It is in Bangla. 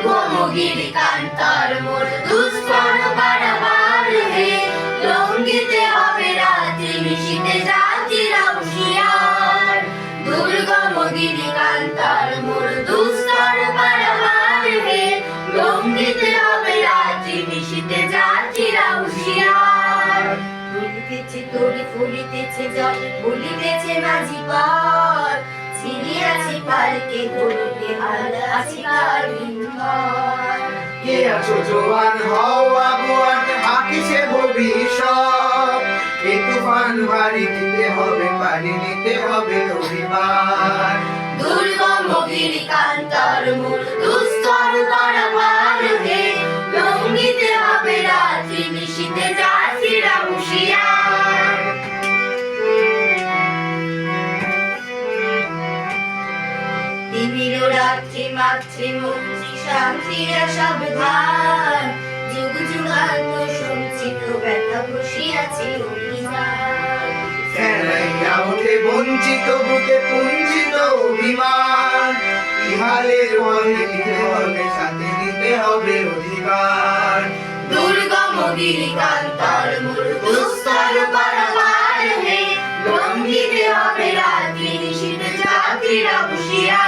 দুর্গমগির কান্তার মোর দুষ্কর পারাবার হে লঙ্ঘিতে হবে রাত্রি নিশীথে যাত্রীরা হুঁশিয়ার দুর্গমগির কান্তার মোর দুষ্কর পারাবার হে লঙ্ঘিতে হবে রাত্রি নিশীথে যাত্রীরা হুঁশিয়ার ফুলিতেছে তরি ফুলিতেছে জল ফুলিতেছে মাঝি পার ছিড়িয়াছে পালকে গরুকে হাল আছে কালিমার কে আছো জোয়ান হও আগুয়ান আকিছে ভবিষ্যৎ এই তুফান ভারী দিতে হবে পানি নিতে হবে রবিবার দুর্গমগির কান্তার মোর দুস্তর পারাবার হে লঙ্ঘিতে হবে রাত্রি নিশীথে যাত্রীরা হুঁশিয়ার তিমির রাত্রি মাতৃ মন্ত্রী শান্তিরা সাবধান যুগ যুগান্ত সঞ্চিত ব্যথা বসিয়াছে অভিযান ফেরাইয়া ওঠে বঞ্চিত বুকে পুঞ্জিত অভিমান ইহালের পথে নিতে হবে সাথে নিতে হবে অধিকার দুর্গমগির কান্তার মোর দুস্তর পারাবার হে লঙ্ঘিতে হবে রাত্রি নিশীথে যাত্রীরা হুঁশিয়ার